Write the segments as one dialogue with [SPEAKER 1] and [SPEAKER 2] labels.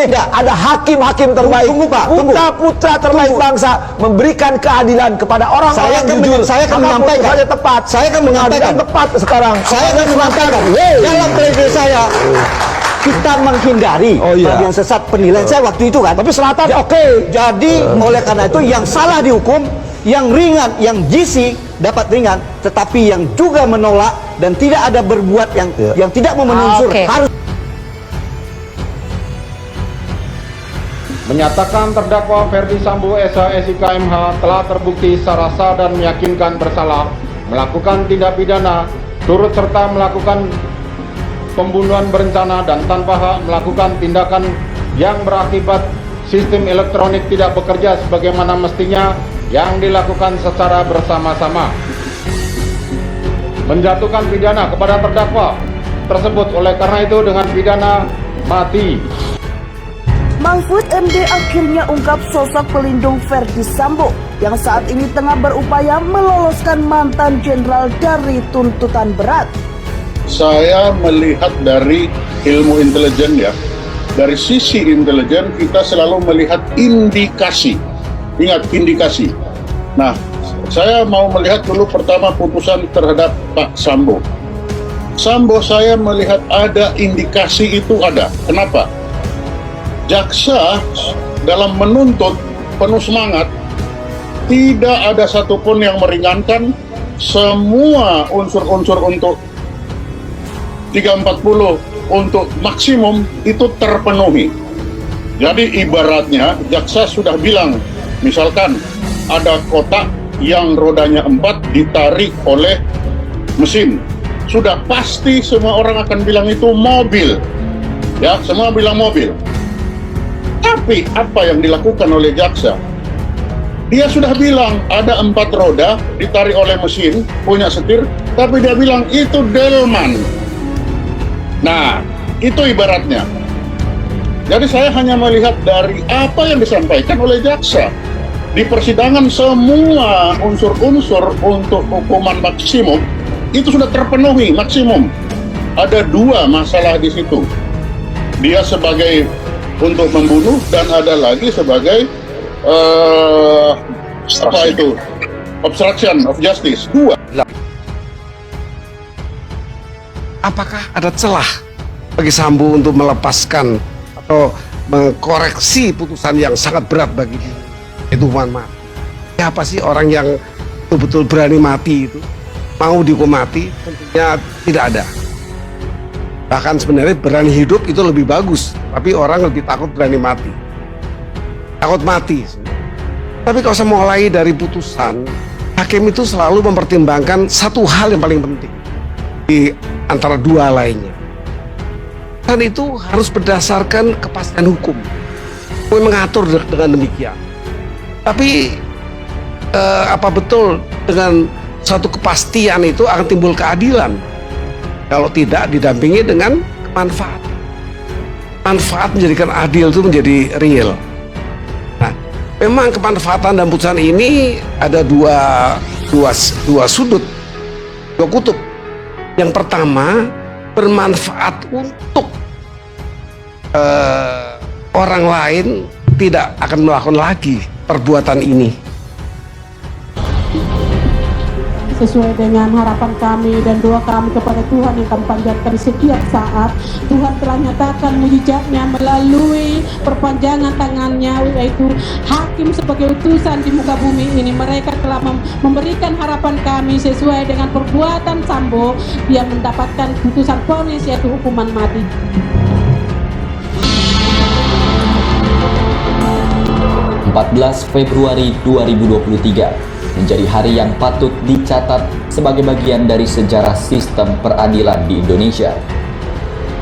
[SPEAKER 1] Tidak, ada hakim-hakim terbaik.
[SPEAKER 2] Tunggu, Pak, tunggu.
[SPEAKER 1] Putra-putra terbaik bangsa memberikan keadilan kepada orang-orang jujur.
[SPEAKER 2] Saya akan menyampaikan.
[SPEAKER 1] Saja tepat.
[SPEAKER 2] Saya akan menyampaikan.
[SPEAKER 1] Tepat sekarang.
[SPEAKER 2] Saya akan menyampaikan. Dalam periode saya, kita menghindari bagian sesat penilaian saya waktu itu kan.
[SPEAKER 1] Tapi selatan oke.
[SPEAKER 2] Jadi oleh karena itu yang salah dihukum, yang ringan, yang GC dapat ringan, tetapi yang juga menolak dan tidak ada berbuat yang tidak memenuhi unsur harus.
[SPEAKER 3] Menyatakan terdakwa Ferdy Sambo SH SIK MH telah terbukti secara sah dan meyakinkan bersalah melakukan tindak pidana turut serta melakukan pembunuhan berencana dan tanpa hak, melakukan tindakan yang berakibat sistem elektronik tidak bekerja sebagaimana mestinya yang dilakukan secara bersama-sama, menjatuhkan pidana kepada terdakwa tersebut oleh karena itu dengan pidana mati.
[SPEAKER 4] Mahfud MD akhirnya ungkap sosok pelindung Ferdy Sambo yang saat ini tengah berupaya meloloskan mantan jenderal dari tuntutan berat.
[SPEAKER 5] Saya melihat dari ilmu intelijen ya, dari sisi intelijen kita selalu melihat indikasi. Ingat, indikasi. Nah, saya mau melihat dulu pertama putusan terhadap Pak Sambo. Sambo saya melihat ada indikasi itu ada. Kenapa? Jaksa dalam menuntut penuh semangat, tidak ada satupun yang meringankan, semua unsur-unsur untuk 340 untuk maksimum itu terpenuhi. Jadi ibaratnya jaksa sudah bilang, misalkan ada kotak yang rodanya 4 ditarik oleh mesin, sudah pasti semua orang akan bilang itu mobil, ya semua bilang mobil. Tapi apa yang dilakukan oleh jaksa? Dia sudah bilang ada 4 roda ditarik oleh mesin, punya setir, tapi dia bilang itu delman. Nah, itu ibaratnya. Jadi saya hanya melihat dari apa yang disampaikan oleh jaksa. Di persidangan semua unsur-unsur untuk hukuman maksimum itu sudah terpenuhi maksimum. Ada 2 masalah di situ. Dia sebagai untuk membunuh dan ada lagi sebagai apa itu? Obstruction of justice. 2.
[SPEAKER 6] Apakah ada celah bagi Sambo untuk melepaskan atau mengkoreksi putusan yang sangat berat bagi dia, itu hukuman mati? Siapa sih orang yang betul-betul berani mati itu, mau dihukum mati? Tentunya tidak ada. Bahkan sebenarnya berani hidup itu lebih bagus, tapi orang lebih takut berani mati. Takut mati. Tapi kalau saya mulai dari putusan, hakim itu selalu mempertimbangkan satu hal yang paling penting di antara 2 lainnya. Dan itu harus berdasarkan kepastian hukum. Hukum mengatur dengan demikian. Tapi apa betul dengan suatu kepastian itu akan timbul keadilan? Kalau tidak didampingi dengan manfaat. Manfaat menjadikan adil itu menjadi real. Nah, memang kemanfaatan dan putusan ini ada dua sudut, 2 kutub. Yang pertama, bermanfaat untuk orang lain tidak akan melakukan lagi perbuatan ini.
[SPEAKER 7] Sesuai dengan harapan kami dan doa kami kepada Tuhan yang kami panjatkan setiap saat, Tuhan telah nyatakan mujizatnya melalui perpanjangan tangannya, yaitu hakim sebagai utusan di muka bumi ini. Mereka telah memberikan harapan kami sesuai dengan perbuatan Sambo, dia mendapatkan putusan vonis yaitu hukuman mati.
[SPEAKER 8] Februari 2023 menjadi hari yang patut dicatat sebagai bagian dari sejarah sistem peradilan di Indonesia.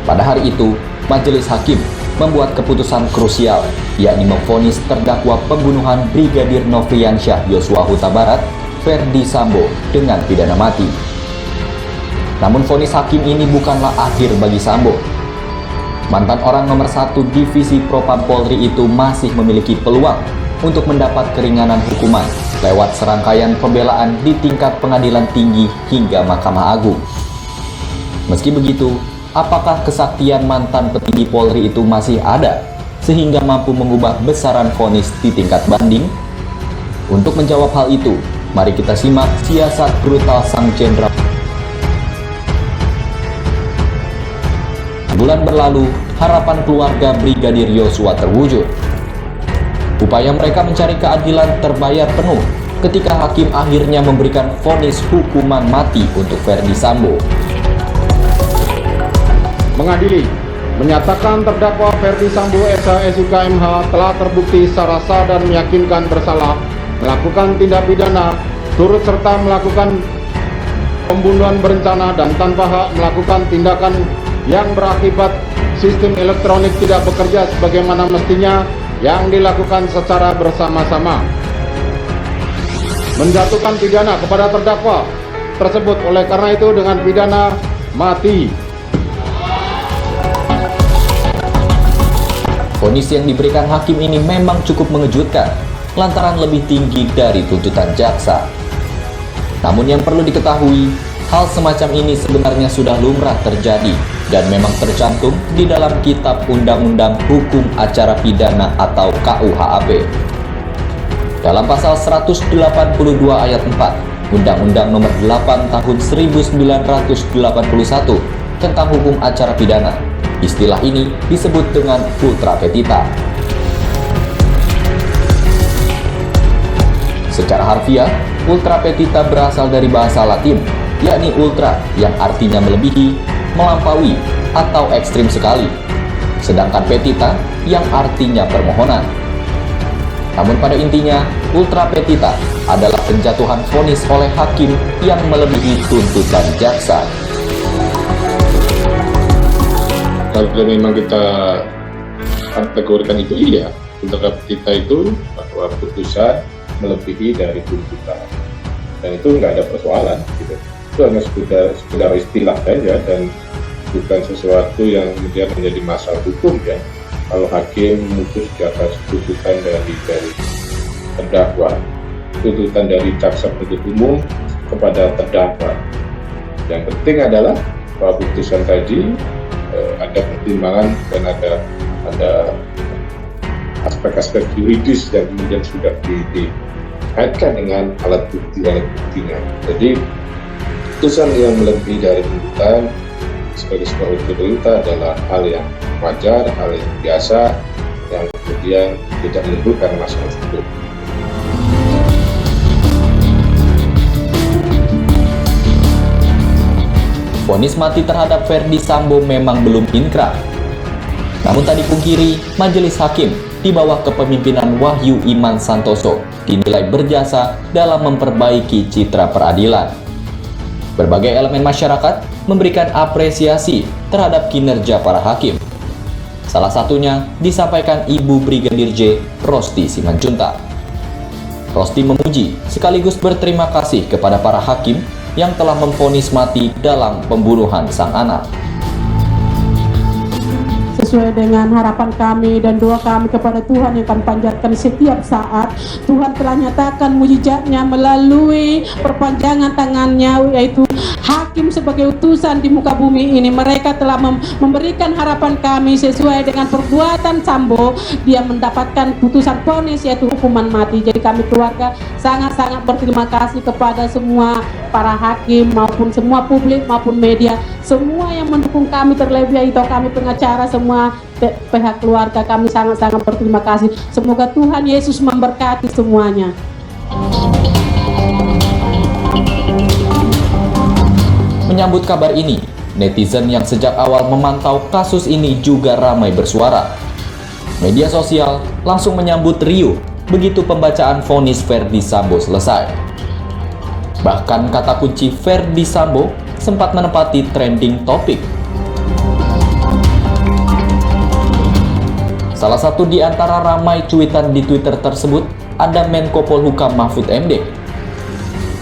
[SPEAKER 8] Pada hari itu, Majelis Hakim membuat keputusan krusial, yakni memvonis terdakwa pembunuhan Brigadir Nofriansyah Yosua Huta Barat, Ferdy Sambo, dengan pidana mati. Namun vonis hakim ini bukanlah akhir bagi Sambo. Mantan orang nomor 1 Divisi Propam Polri itu masih memiliki peluang untuk mendapat keringanan hukuman lewat serangkaian pembelaan di tingkat pengadilan tinggi hingga Mahkamah Agung. Meski begitu, apakah kesaktian mantan petinggi Polri itu masih ada sehingga mampu mengubah besaran vonis di tingkat banding? Untuk menjawab hal itu, mari kita simak siasat brutal sang jenderal. Bulan berlalu, harapan keluarga Brigadir Yosua terwujud. Upaya mereka mencari keadilan terbayar penuh ketika hakim akhirnya memberikan vonis hukuman mati untuk Ferdi Sambo.
[SPEAKER 3] Mengadili, menyatakan terdakwa Ferdi Sambo SIK MH telah terbukti secara sah dan meyakinkan bersalah melakukan tindak pidana turut serta melakukan pembunuhan berencana dan tanpa hak melakukan tindakan yang berakibat sistem elektronik tidak bekerja sebagaimana mestinya yang dilakukan secara bersama-sama. Menjatuhkan pidana kepada terdakwa tersebut oleh karena itu dengan pidana mati.
[SPEAKER 8] Vonis yang diberikan hakim ini memang cukup mengejutkan lantaran lebih tinggi dari tuntutan jaksa. Namun yang perlu diketahui, hal semacam ini sebenarnya sudah lumrah terjadi dan memang tercantum di dalam Kitab Undang-Undang Hukum Acara Pidana atau KUHP. Dalam pasal 182 ayat 4 Undang-Undang Nomor 8 Tahun 1981 tentang Hukum Acara Pidana, istilah ini disebut dengan ultra petita. Secara harfiah, ultra petita berasal dari bahasa Latin, yakni ultra yang artinya melebihi, melampaui, atau ekstrim sekali. Sedangkan petita yang artinya permohonan. Namun pada intinya, ultra petita adalah penjatuhan vonis oleh hakim yang melebihi tuntutan jaksa.
[SPEAKER 3] Kalau memang kita kategorikan itu iya, ultra petita itu bahwa putusan melebihi dari tuntutan, dan itu nggak ada persoalan gitu. Itu hanya sekedar istilah saja dan bukan sesuatu yang kemudian menjadi masalah hukum ya. Kalau hakim memutus di atas tuntutan dari terdakwa, tuntutan dari jaksa penuntut umum kepada terdakwa, yang penting adalah bahwa putusan tadi ada pertimbangan dan ada aspek-aspek yuridis yang kemudian sudah dikaitkan dengan alat buktinya. Jadi putusan yang melebihi dari tuntutan sebagai sebuah perintah adalah hal yang wajar, hal yang biasa, yang kemudian tidak menimbulkan masalah hukum.
[SPEAKER 8] Vonis mati terhadap Ferdi Sambo memang belum inkrah. Namun tak dipungkiri, majelis hakim di bawah kepemimpinan Wahyu Iman Santoso dinilai berjasa dalam memperbaiki citra peradilan. Berbagai elemen masyarakat memberikan apresiasi terhadap kinerja para hakim. Salah satunya disampaikan Ibu Brigadir J. Rosti Simanjuntak. Rosti memuji sekaligus berterima kasih kepada para hakim yang telah memvonis mati dalam pembunuhan sang anak.
[SPEAKER 7] Sesuai dengan harapan kami dan doa kami kepada Tuhan yang kami panjatkan setiap saat, Tuhan telah nyatakan mujizatnya melalui perpanjangan tangannya, yaitu hakim sebagai utusan di muka bumi ini. Mereka telah memberikan harapan kami sesuai dengan perbuatan Sambo. Dia mendapatkan putusan vonis yaitu hukuman mati. Jadi kami keluarga sangat-sangat berterima kasih kepada semua para hakim maupun semua publik maupun media, semua yang mendukung kami, terlebih itu kami pengacara, semua pihak keluarga kami sangat-sangat berterima kasih. Semoga Tuhan Yesus memberkati semuanya.
[SPEAKER 8] Menyambut kabar ini, netizen yang sejak awal memantau kasus ini juga ramai bersuara. Media sosial langsung menyambut riuh begitu pembacaan vonis Ferdi Sambo selesai. Bahkan kata kunci Ferdi Sambo sempat menempati trending topik. Salah satu di antara ramai cuitan di Twitter tersebut ada Menko Polhukam Mahfud MD.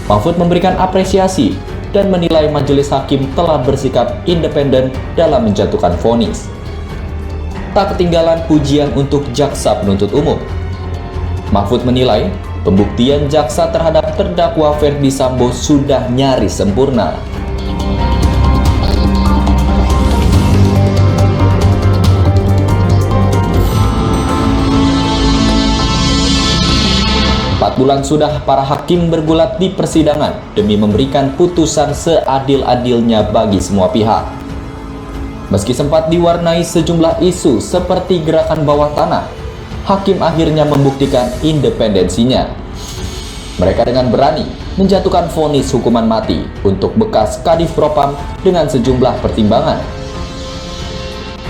[SPEAKER 8] Mahfud memberikan apresiasi dan menilai majelis hakim telah bersikap independen dalam menjatuhkan vonis. Tak ketinggalan pujian untuk jaksa penuntut umum. Mahfud menilai pembuktian jaksa terhadap terdakwa Ferdi Sambo sudah nyaris sempurna. bulan sudah para hakim bergulat di persidangan demi memberikan putusan seadil-adilnya bagi semua pihak. Meski sempat diwarnai sejumlah isu seperti gerakan bawah tanah, hakim akhirnya membuktikan independensinya. Mereka dengan berani menjatuhkan vonis hukuman mati untuk bekas Kadif Propam dengan sejumlah pertimbangan.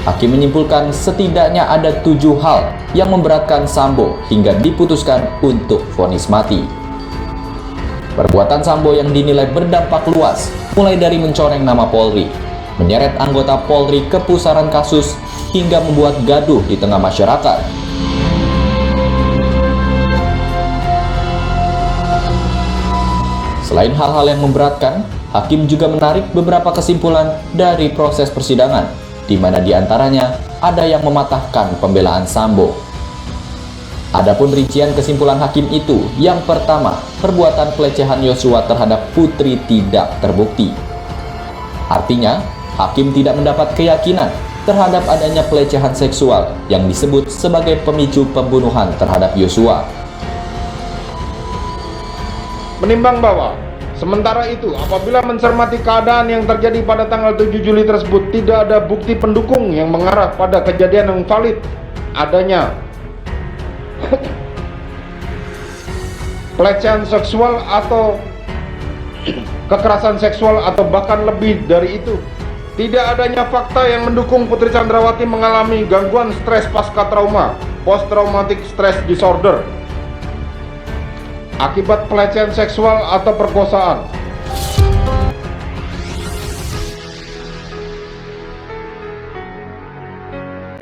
[SPEAKER 8] Hakim menyimpulkan setidaknya ada 7 hal yang memberatkan Sambo hingga diputuskan untuk vonis mati. Perbuatan Sambo yang dinilai berdampak luas, mulai dari mencoreng nama Polri, menyeret anggota Polri ke pusaran kasus, hingga membuat gaduh di tengah masyarakat. Selain hal-hal yang memberatkan, hakim juga menarik beberapa kesimpulan dari proses persidangan, di mana diantaranya ada yang mematahkan pembelaan Sambo. Adapun rincian kesimpulan hakim itu, yang pertama, perbuatan pelecehan Yosua terhadap Putri tidak terbukti. Artinya, hakim tidak mendapat keyakinan terhadap adanya pelecehan seksual yang disebut sebagai pemicu pembunuhan terhadap Yosua.
[SPEAKER 3] Menimbang bahwa sementara itu, apabila mencermati keadaan yang terjadi pada tanggal 7 Juli tersebut, tidak ada bukti pendukung yang mengarah pada kejadian yang valid adanya pelecehan seksual atau kekerasan seksual atau bahkan lebih dari itu. Tidak adanya fakta yang mendukung Putri Chandrawati mengalami gangguan stres pasca trauma, post traumatic stress disorder, akibat pelecehan seksual atau perkosaan.